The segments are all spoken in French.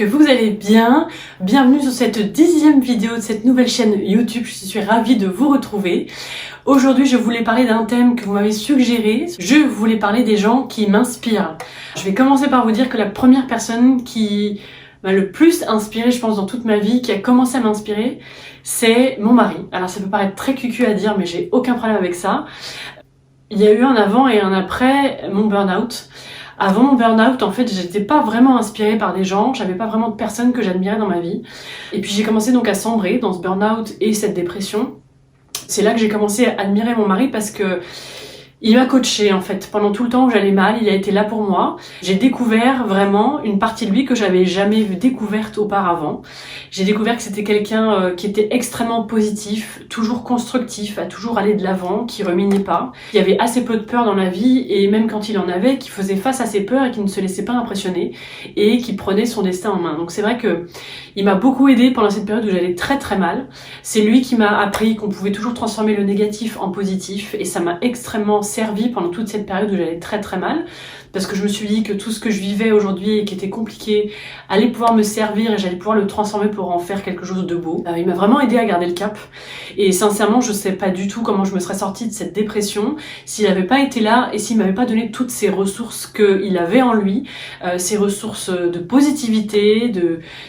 que vous allez bien. Bienvenue sur cette 10e vidéo de cette nouvelle chaîne YouTube. Je suis ravie de vous retrouver. Aujourd'hui, je voulais parler d'un thème que vous m'avez suggéré. Je voulais parler des gens qui m'inspirent. Je vais commencer par vous dire que la première personne qui m'a le plus inspirée, je pense, dans toute ma vie, qui a commencé à m'inspirer, c'est mon mari. Alors ça peut paraître très cucu à dire, mais j'ai aucun problème avec ça. Il y a eu un avant et un après mon burn-out. Avant mon burn-out, en fait, j'étais pas vraiment inspirée par des gens, j'avais pas vraiment de personnes que j'admirais dans ma vie. Et puis j'ai commencé donc à sombrer dans ce burn-out et cette dépression. C'est là que j'ai commencé à admirer mon mari parce que il m'a coaché en fait. Pendant tout le temps où j'allais mal, il a été là pour moi. J'ai découvert vraiment une partie de lui que j'avais jamais découverte auparavant. J'ai découvert que c'était quelqu'un qui était extrêmement positif, toujours constructif, à toujours aller de l'avant, qui ruminait pas, qui avait assez peu de peur dans la vie et même quand il en avait, qui faisait face à ses peurs et qui ne se laissait pas impressionner et qui prenait son destin en main. Donc c'est vrai que il m'a beaucoup aidé pendant cette période où j'allais très très mal. C'est lui qui m'a appris qu'on pouvait toujours transformer le négatif en positif et ça m'a extrêmement servi pendant toute cette période où j'allais très très mal parce que je me suis dit que tout ce que je vivais aujourd'hui et qui était compliqué allait pouvoir me servir et j'allais pouvoir le transformer pour en faire quelque chose de beau. Il m'a vraiment aidé à garder le cap et sincèrement je sais pas du tout comment je me serais sortie de cette dépression s'il avait pas été là et s'il m'avait pas donné toutes ces ressources qu'il avait en lui, ces ressources de positivité,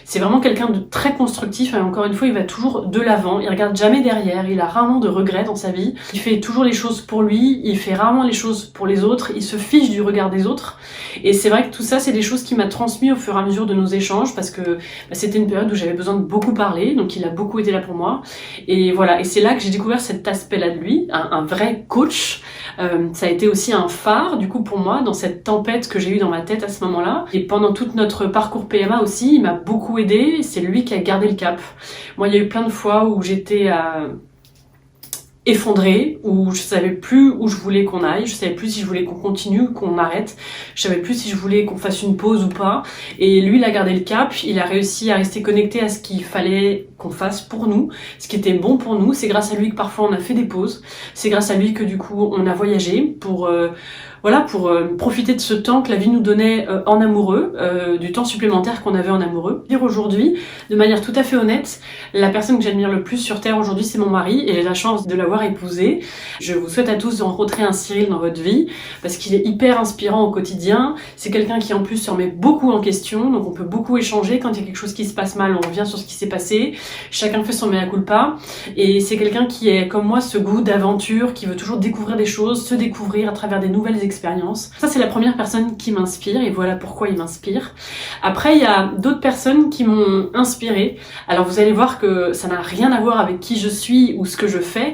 c'est vraiment quelqu'un de très constructif et encore une fois il va toujours de l'avant, il regarde jamais derrière, il a rarement de regrets dans sa vie, il fait toujours les choses pour lui, il fait rarement les choses pour les autres, il se fiche du regard des autres et c'est vrai que tout ça c'est des choses qu'il m'a transmis au fur et à mesure de nos échanges parce que c'était une période où j'avais besoin de beaucoup parler, donc il a beaucoup été là pour moi et voilà, et c'est là que j'ai découvert cet aspect-là de lui, un vrai coach. Ça a été aussi un phare du coup pour moi dans cette tempête que j'ai eue dans ma tête à ce moment-là et pendant tout notre parcours PMA aussi il m'a beaucoup aidé, c'est lui qui a gardé le cap. Moi il y a eu plein de fois où j'étais effondrée, où je savais plus où je voulais qu'on aille, je savais plus si je voulais qu'on continue ou qu'on arrête, je savais plus si je voulais qu'on fasse une pause ou pas, et lui il a gardé le cap, il a réussi à rester connecté à ce qu'il fallait qu'on fasse pour nous, ce qui était bon pour nous, c'est grâce à lui que parfois on a fait des pauses, c'est grâce à lui que du coup on a voyagé pour profiter de ce temps que la vie nous donnait en amoureux, du temps supplémentaire qu'on avait en amoureux. Dire aujourd'hui, de manière tout à fait honnête, la personne que j'admire le plus sur Terre aujourd'hui, c'est mon mari, et j'ai la chance de l'avoir épousé. Je vous souhaite à tous de rencontrer un Cyril dans votre vie, parce qu'il est hyper inspirant au quotidien. C'est quelqu'un qui en plus se remet beaucoup en question, donc on peut beaucoup échanger. Quand il y a quelque chose qui se passe mal, on revient sur ce qui s'est passé. Chacun fait son mea culpa, et c'est quelqu'un qui est comme moi ce goût d'aventure, qui veut toujours découvrir des choses, se découvrir à travers des nouvelles expériences. Ça c'est la première personne qui m'inspire et voilà pourquoi il m'inspire. Après il y a d'autres personnes qui m'ont inspirée. Alors vous allez voir que ça n'a rien à voir avec qui je suis ou ce que je fais.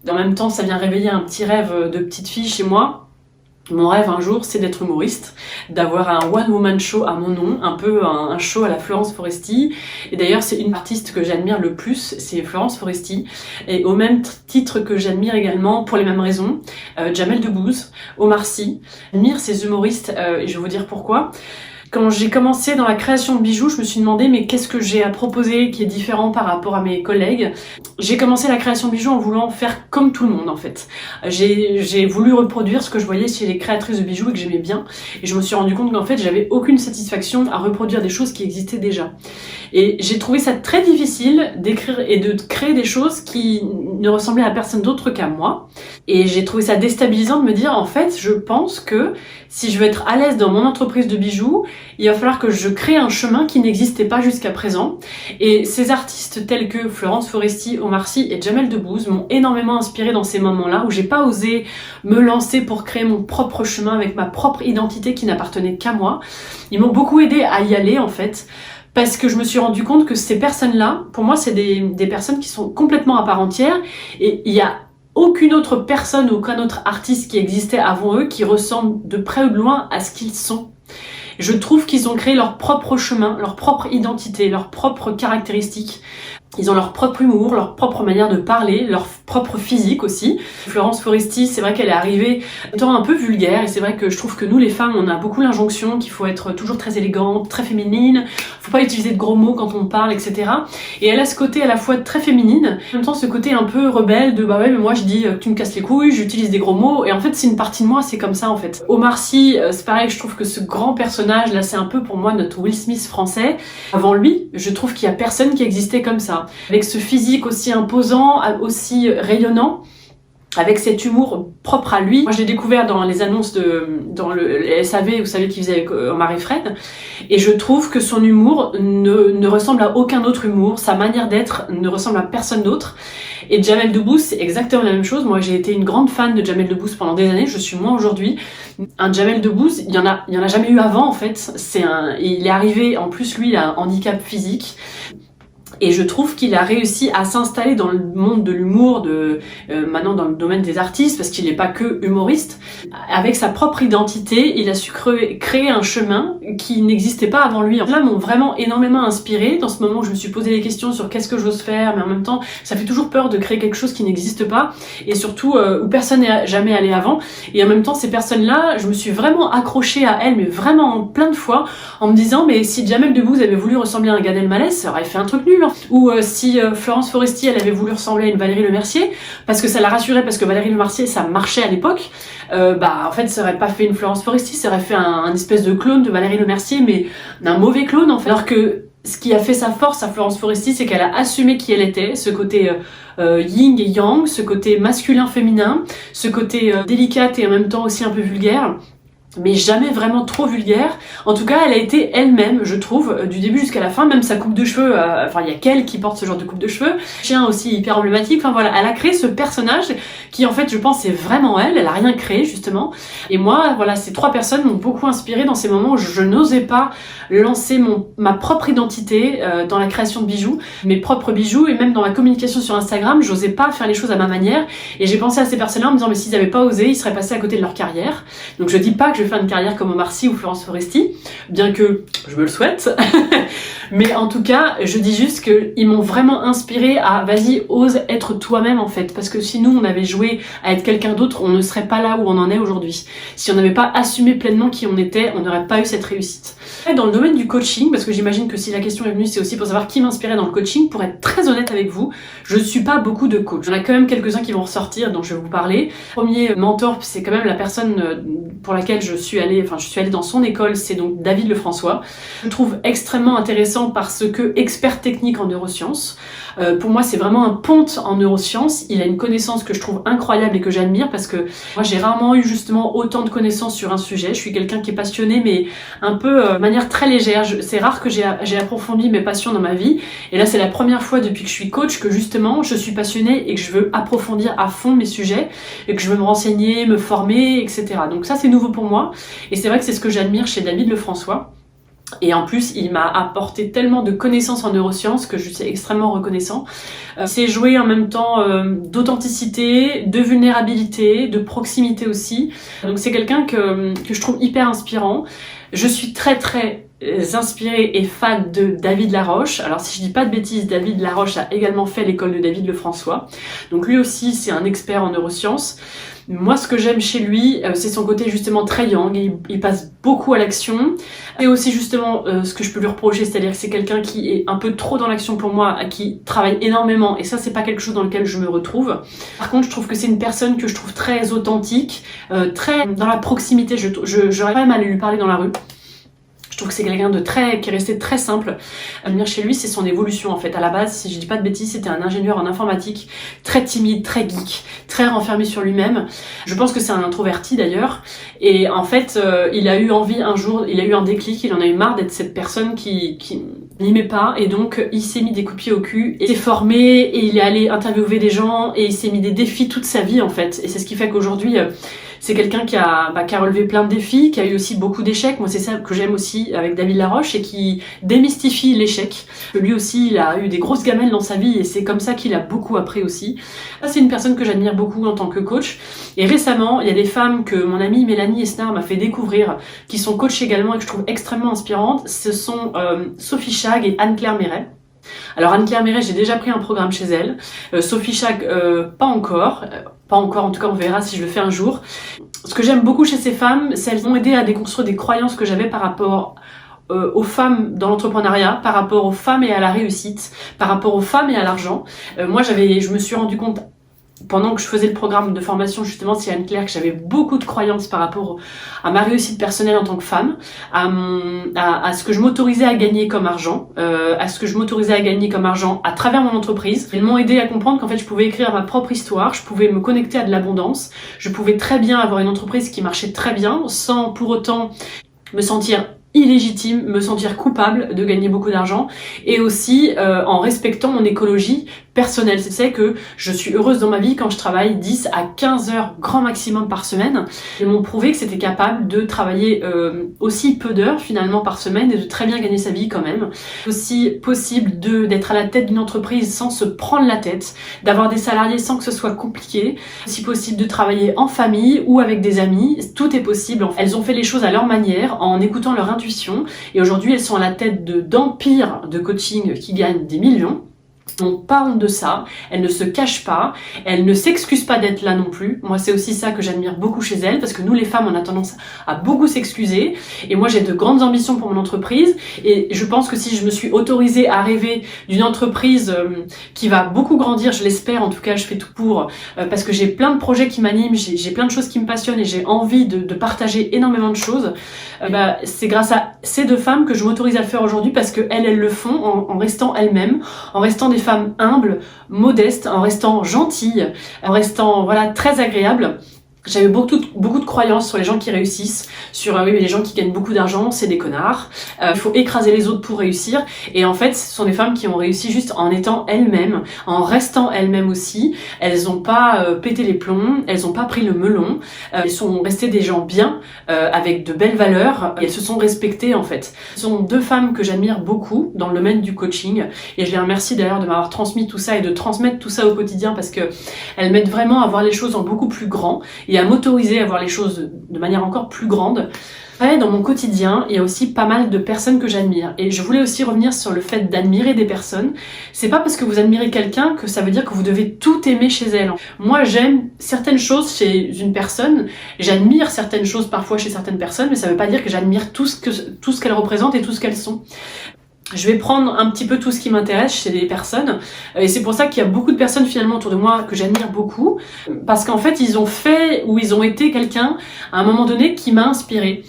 En même temps ça vient réveiller un petit rêve de petite fille chez moi. Mon rêve un jour, c'est d'être humoriste, d'avoir un one-woman show à mon nom, un peu un show à la Florence Foresti. Et d'ailleurs, c'est une artiste que j'admire le plus, c'est Florence Foresti. Et au même titre que j'admire également, pour les mêmes raisons, Jamel Debbouze, Omar Sy. J'admire ces humoristes, et je vais vous dire pourquoi. Quand j'ai commencé dans la création de bijoux, je me suis demandé mais qu'est-ce que j'ai à proposer qui est différent par rapport à mes collègues. J'ai commencé la création de bijoux en voulant faire comme tout le monde en fait. J'ai voulu reproduire ce que je voyais chez les créatrices de bijoux et que j'aimais bien. Et je me suis rendu compte qu'en fait j'avais aucune satisfaction à reproduire des choses qui existaient déjà. Et j'ai trouvé ça très difficile d'écrire et de créer des choses qui ne ressemblaient à personne d'autre qu'à moi. Et j'ai trouvé ça déstabilisant de me dire en fait je pense que si je veux être à l'aise dans mon entreprise de bijoux, il va falloir que je crée un chemin qui n'existait pas jusqu'à présent. Et ces artistes tels que Florence Foresti, Omar Sy et Jamel Debbouze m'ont énormément inspirée dans ces moments-là où j'ai pas osé me lancer pour créer mon propre chemin avec ma propre identité qui n'appartenait qu'à moi. Ils m'ont beaucoup aidé à y aller en fait. Parce que je me suis rendu compte que ces personnes-là, pour moi, c'est des personnes qui sont complètement à part entière et il y a aucune autre personne ou aucun autre artiste qui existait avant eux qui ressemble de près ou de loin à ce qu'ils sont. Je trouve qu'ils ont créé leur propre chemin, leur propre identité, leurs propres caractéristiques. Ils ont leur propre humour, leur propre manière de parler, leur propre physique aussi. Florence Foresti, c'est vrai qu'elle est arrivée étant un peu vulgaire et c'est vrai que je trouve que nous les femmes, on a beaucoup l'injonction qu'il faut être toujours très élégante, très féminine, faut pas utiliser de gros mots quand on parle, etc. Et elle a ce côté à la fois très féminine, en même temps ce côté un peu rebelle de bah ouais mais moi je dis tu me casses les couilles, j'utilise des gros mots et en fait c'est une partie de moi, c'est comme ça en fait. Omar Sy, c'est pareil, je trouve que ce grand personnage là c'est un peu pour moi notre Will Smith français. Avant lui, je trouve qu'il y a personne qui existait comme ça. Avec ce physique aussi imposant, aussi rayonnant, avec cet humour propre à lui. Moi, je l'ai découvert dans les annonces dans le SAV, vous savez, qu'il faisait avec Omar et Fred. Et je trouve que son humour ne ressemble à aucun autre humour. Sa manière d'être ne ressemble à personne d'autre. Et Jamel Debbouze, c'est exactement la même chose. Moi, j'ai été une grande fan de Jamel Debbouze pendant des années. Je suis moins aujourd'hui. Un Jamel Debbouze, il y en a jamais eu avant, en fait. Il est arrivé, en plus, lui, il a un handicap physique. Et je trouve qu'il a réussi à s'installer dans le monde de l'humour, maintenant dans le domaine des artistes, parce qu'il n'est pas que humoriste. Avec sa propre identité, il a su créer un chemin qui n'existait pas avant lui. Là, m'ont vraiment énormément inspiré dans ce moment où je me suis posé des questions sur qu'est-ce que j'ose faire, mais en même temps, ça fait toujours peur de créer quelque chose qui n'existe pas, et surtout où personne n'est jamais allé avant. Et en même temps, ces personnes-là, je me suis vraiment accrochée à elles, mais vraiment plein de fois, en me disant, mais si Jamel Debbouze avait voulu ressembler à un Gad Elmaleh, ça aurait fait un truc nul. Ou si Florence Foresti elle avait voulu ressembler à une Valérie Lemercier parce que ça la rassurait, parce que Valérie Lemercier ça marchait à l'époque, en fait ça aurait pas fait une Florence Foresti, ça aurait fait un espèce de clone de Valérie Lemercier, mais un mauvais clone en fait. Alors que ce qui a fait sa force à Florence Foresti, c'est qu'elle a assumé qui elle était, ce côté yin et yang, ce côté masculin-féminin, ce côté délicate et en même temps aussi un peu vulgaire, mais jamais vraiment trop vulgaire. En tout cas, elle a été elle-même, je trouve, du début jusqu'à la fin. Même sa coupe de cheveux, il y a qu'elle qui porte ce genre de coupe de cheveux. Chien aussi hyper emblématique. Enfin voilà, elle a créé ce personnage qui, en fait, je pense, c'est vraiment elle. Elle a rien créé, justement. Et moi, voilà, ces trois personnes m'ont beaucoup inspirée dans ces moments où je n'osais pas lancer ma propre identité dans la création de bijoux, mes propres bijoux, et même dans ma communication sur Instagram, j'osais pas faire les choses à ma manière. Et j'ai pensé à ces personnes-là en me disant, mais s'ils n'avaient pas osé, ils seraient passés à côté de leur carrière. Donc je dis pas que je vais faire une carrière comme Omar Sy ou Florence Foresti, bien que je me le souhaite. Mais en tout cas, je dis juste qu'ils m'ont vraiment inspiré à vas-y, ose être toi-même en fait. Parce que si nous, on avait joué à être quelqu'un d'autre, on ne serait pas là où on en est aujourd'hui. Si on n'avait pas assumé pleinement qui on était, on n'aurait pas eu cette réussite. Dans le domaine du coaching, parce que j'imagine que si la question est venue, c'est aussi pour savoir qui m'inspirait dans le coaching, pour être très honnête avec vous, je ne suis pas beaucoup de coach. Il y en a quand même quelques-uns qui vont ressortir, dont je vais vous parler. Le premier mentor, c'est quand même la personne pour laquelle je suis allée dans son école, c'est donc David Lefrançois. Je le trouve extrêmement intéressant parce que expert technique en neurosciences. Pour moi, c'est vraiment un ponte en neurosciences. Il a une connaissance que je trouve incroyable et que j'admire parce que moi, j'ai rarement eu justement autant de connaissances sur un sujet. Je suis quelqu'un qui est passionné, mais un peu de manière très légère. C'est rare que j'ai approfondi mes passions dans ma vie. Et là, c'est la première fois depuis que je suis coach que justement, je suis passionnée et que je veux approfondir à fond mes sujets et que je veux me renseigner, me former, etc. Donc ça, c'est nouveau pour moi. Et c'est vrai que c'est ce que j'admire chez David Lefrançois. Et en plus, il m'a apporté tellement de connaissances en neurosciences que je suis extrêmement reconnaissant. C'est joué en même temps d'authenticité, de vulnérabilité, de proximité aussi. Donc c'est quelqu'un que je trouve hyper inspirant. Je suis très très inspirée et fan de David Laroche. Alors si je dis pas de bêtises, David Laroche a également fait l'école de David Lefrançois. Donc lui aussi, c'est un expert en neurosciences. Moi, ce que j'aime chez lui, c'est son côté justement très yang. Il passe beaucoup à l'action. Et aussi justement, ce que je peux lui reprocher, c'est-à-dire que c'est quelqu'un qui est un peu trop dans l'action pour moi, qui travaille énormément. Et ça, c'est pas quelque chose dans lequel je me retrouve. Par contre, je trouve que c'est une personne que je trouve très authentique, très dans la proximité. J'aurais pas mal à lui parler dans la rue. Je trouve que c'est quelqu'un qui est resté très simple. À venir chez lui, c'est son évolution en fait. À la base, si je dis pas de bêtises, c'était un ingénieur en informatique, très timide, très geek, très renfermé sur lui-même. Je pense que c'est un introverti d'ailleurs. Et en fait, il a eu envie un jour, il a eu un déclic, il en a eu marre d'être cette personne qui n'aimait pas. Et donc, il s'est mis des coups de pied au cul, et s'est formé, et il est allé interviewer des gens, et il s'est mis des défis toute sa vie en fait. Et c'est ce qui fait qu'aujourd'hui, c'est quelqu'un qui a relevé plein de défis, qui a eu aussi beaucoup d'échecs. Moi, c'est ça que j'aime aussi avec David Laroche, et qui démystifie l'échec. Lui aussi, il a eu des grosses gamelles dans sa vie, et c'est comme ça qu'il a beaucoup appris aussi. Ça, c'est une personne que j'admire beaucoup en tant que coach. Et récemment, il y a des femmes que mon amie Mélanie Esnard m'a fait découvrir, qui sont coachs également et que je trouve extrêmement inspirantes. Ce sont Sophie Chag et Anne-Claire Méret. Alors Anne-Claire Méret, j'ai déjà pris un programme chez elle. Sophie Chag, pas encore. Pas encore, en tout cas on verra si je le fais un jour. Ce que j'aime beaucoup chez ces femmes, c'est qu'elles m'ont aidé à déconstruire des croyances que j'avais par rapport aux femmes dans l'entrepreneuriat, par rapport aux femmes et à la réussite, par rapport aux femmes et à l'argent. Moi je me suis rendu compte pendant que je faisais le programme de formation justement chez Anne-Claire que j'avais beaucoup de croyances par rapport à ma réussite personnelle en tant que femme, à ce que je m'autorisais à gagner comme argent, à ce que je m'autorisais à gagner comme argent à travers mon entreprise. Elles m'ont aidé à comprendre qu'en fait je pouvais écrire ma propre histoire, je pouvais me connecter à de l'abondance, je pouvais très bien avoir une entreprise qui marchait très bien sans pour autant me sentir illégitime, me sentir coupable de gagner beaucoup d'argent, et aussi en respectant mon écologie personnelle. C'est que je suis heureuse dans ma vie quand je travaille 10 à 15 heures grand maximum par semaine. Ils m'ont prouvé que c'était capable de travailler aussi peu d'heures finalement par semaine et de très bien gagner sa vie quand même. Aussi possible d'être à la tête d'une entreprise sans se prendre la tête, d'avoir des salariés sans que ce soit compliqué, aussi possible de travailler en famille ou avec des amis, tout est possible. Elles ont fait les choses à leur manière, en écoutant leur intuition, et aujourd'hui elles sont à la tête d'empires de coaching qui gagnent des millions. Donc pas honte de ça, elle ne se cache pas, elle ne s'excuse pas d'être là non plus. Moi c'est aussi ça que j'admire beaucoup chez elle, parce que nous les femmes on a tendance à beaucoup s'excuser, et moi j'ai de grandes ambitions pour mon entreprise, et je pense que si je me suis autorisée à rêver d'une entreprise qui va beaucoup grandir, je l'espère, en tout cas je fais tout pour, parce que j'ai plein de projets qui m'animent, j'ai plein de choses qui me passionnent et j'ai envie de partager énormément de choses, c'est grâce à ces deux femmes que je m'autorise à le faire aujourd'hui, parce que elles le font en restant elles-mêmes, en restant des femmes humbles, modestes, en restant gentilles, en restant voilà très agréables. J'avais beaucoup de croyances sur les gens qui réussissent, sur oui mais les gens qui gagnent beaucoup d'argent c'est des connards, il faut écraser les autres pour réussir, et en fait ce sont des femmes qui ont réussi juste en étant elles-mêmes, en restant elles-mêmes aussi. Elles ont pas pété les plombs, elles ont pas pris le melon, elles sont restées des gens bien, avec de belles valeurs, et elles se sont respectées en fait. Ce sont deux femmes que j'admire beaucoup dans le domaine du coaching, et je les remercie d'ailleurs de m'avoir transmis tout ça et de transmettre tout ça au quotidien, parce que elles m'aident vraiment à voir les choses en beaucoup plus grand et à m'autoriser à voir les choses de manière encore plus grande. Ouais, dans mon quotidien, il y a aussi pas mal de personnes que j'admire. Et je voulais aussi revenir sur le fait d'admirer des personnes. C'est pas parce que vous admirez quelqu'un que ça veut dire que vous devez tout aimer chez elle. Moi, j'aime certaines choses chez une personne, j'admire certaines choses parfois chez certaines personnes, mais ça veut pas dire que j'admire tout ce qu'elles représentent et tout ce qu'elles sont. Je vais prendre un petit peu tout ce qui m'intéresse chez les personnes, et c'est pour ça qu'il y a beaucoup de personnes finalement autour de moi que j'admire beaucoup, parce qu'en fait ils ont fait ou ils ont été quelqu'un à un moment donné qui m'a inspirée.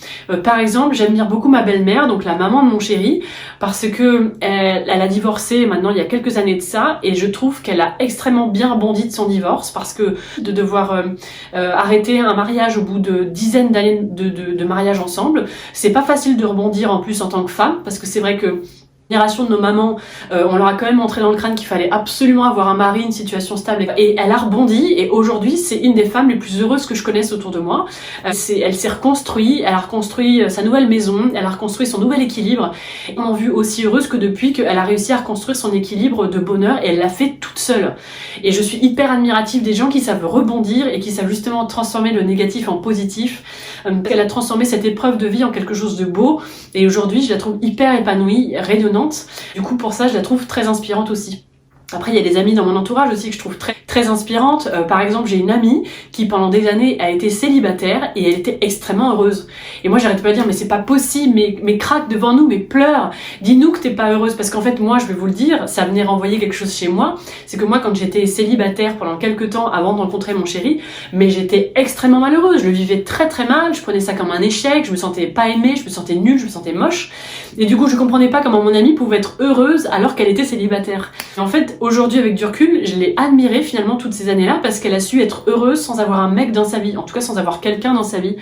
Par exemple, j'admire beaucoup ma belle-mère, donc la maman de mon chéri, parce que elle a divorcé maintenant il y a quelques années de ça, et je trouve qu'elle a extrêmement bien rebondi de son divorce, parce que de devoir arrêter un mariage au bout de dizaines d'années de mariage ensemble, c'est pas facile de rebondir en plus en tant que femme, parce que c'est vrai que génération de nos mamans, on leur a quand même montré dans le crâne qu'il fallait absolument avoir un mari, une situation stable, et elle a rebondi, et aujourd'hui c'est une des femmes les plus heureuses que je connaisse autour de moi. Elle s'est reconstruite, elle a reconstruit sa nouvelle maison, elle a reconstruit son nouvel équilibre, et on l'a vue aussi heureuse que depuis qu'elle a réussi à reconstruire son équilibre de bonheur, et elle l'a fait toute seule. Et je suis hyper admirative des gens qui savent rebondir et qui savent justement transformer le négatif en positif. Elle a transformé cette épreuve de vie en quelque chose de beau, et aujourd'hui je la trouve hyper épanouie, rayonnante. Du coup pour ça je la trouve très inspirante aussi. Après il y a des amies dans mon entourage aussi que je trouve très inspirantes. Par exemple j'ai une amie qui pendant des années a été célibataire et elle était extrêmement heureuse. Et moi j'arrête pas de dire mais c'est pas possible, mais craque devant nous, mais pleure, dis-nous que t'es pas heureuse. Parce qu'en fait moi je vais vous le dire, ça venait renvoyer quelque chose chez moi. C'est que moi quand j'étais célibataire pendant quelques temps avant de rencontrer mon chéri, mais j'étais extrêmement malheureuse, je le vivais très mal, je prenais ça comme un échec, je me sentais pas aimée, je me sentais nulle, je me sentais moche. Et du coup je comprenais pas comment mon amie pouvait être heureuse alors qu'elle était célibataire. Et en fait aujourd'hui avec du recul, je l'ai admirée finalement toutes ces années-là, parce qu'elle a su être heureuse sans avoir un mec dans sa vie, en tout cas sans avoir quelqu'un dans sa vie.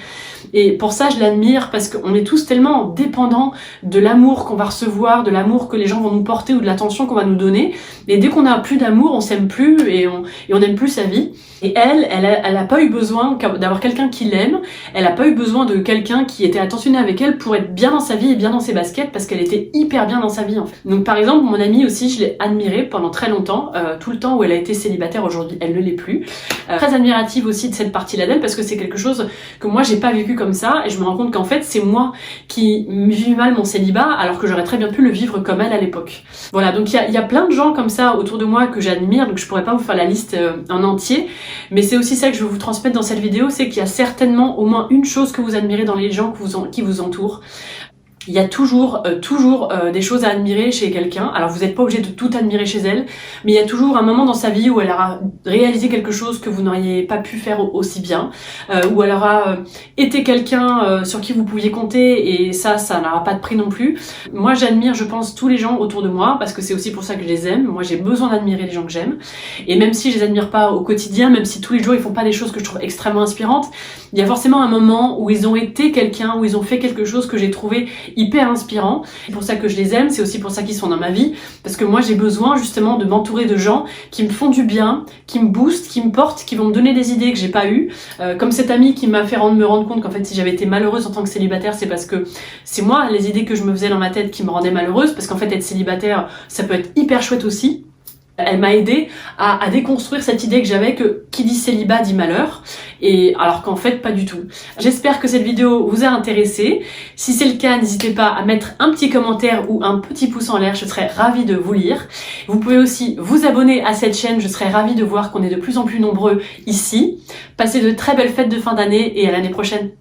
Et pour ça je l'admire, parce qu'on est tous tellement dépendants de l'amour qu'on va recevoir, de l'amour que les gens vont nous porter ou de l'attention qu'on va nous donner, et dès qu'on a plus d'amour on s'aime plus et on n'aime plus sa vie. Et elle a pas eu besoin d'avoir quelqu'un qui l'aime, elle a pas eu besoin de quelqu'un qui était attentionné avec elle pour être bien dans sa vie et bien dans ses baskets, parce qu'elle était hyper bien dans sa vie en fait. Donc par exemple mon amie aussi je l'ai admirée pendant très très longtemps, tout le temps où elle a été célibataire. Aujourd'hui elle ne l'est plus. Très admirative aussi de cette partie-là d'elle, parce que c'est quelque chose que moi j'ai pas vécu comme ça, et je me rends compte qu'en fait c'est moi qui vis mal mon célibat, alors que j'aurais très bien pu le vivre comme elle à l'époque. Voilà, donc il y a plein de gens comme ça autour de moi que j'admire, donc je pourrais pas vous faire la liste en entier, mais c'est aussi ça que je veux vous transmettre dans cette vidéo, c'est qu'il y a certainement au moins une chose que vous admirez dans les gens qui vous entourent. Il y a toujours des choses à admirer chez quelqu'un. Alors vous n'êtes pas obligé de tout admirer chez elle, mais il y a toujours un moment dans sa vie où elle aura réalisé quelque chose que vous n'auriez pas pu faire aussi bien, où elle aura été quelqu'un sur qui vous pouviez compter, et ça n'aura pas de prix non plus. Moi j'admire, je pense, tous les gens autour de moi, parce que c'est aussi pour ça que je les aime. Moi j'ai besoin d'admirer les gens que j'aime, et même si je les admire pas au quotidien, même si tous les jours ils font pas des choses que je trouve extrêmement inspirantes, il y a forcément un moment où ils ont été quelqu'un, où ils ont fait quelque chose que j'ai trouvé hyper inspirant. C'est pour ça que je les aime, c'est aussi pour ça qu'ils sont dans ma vie, parce que moi j'ai besoin justement de m'entourer de gens qui me font du bien, qui me boostent, qui me portent, qui vont me donner des idées que j'ai pas eues, comme cette amie qui m'a fait me rendre compte qu'en fait si j'avais été malheureuse en tant que célibataire, c'est parce que c'est moi les idées que je me faisais dans ma tête qui me rendaient malheureuse, parce qu'en fait être célibataire ça peut être hyper chouette aussi. Elle m'a aidé à déconstruire cette idée que j'avais que qui dit célibat dit malheur, et alors qu'en fait pas du tout. J'espère que cette vidéo vous a intéressé. Si c'est le cas, n'hésitez pas à mettre un petit commentaire ou un petit pouce en l'air, je serais ravie de vous lire. Vous pouvez aussi vous abonner à cette chaîne, je serais ravie de voir qu'on est de plus en plus nombreux ici. Passez de très belles fêtes de fin d'année et à l'année prochaine.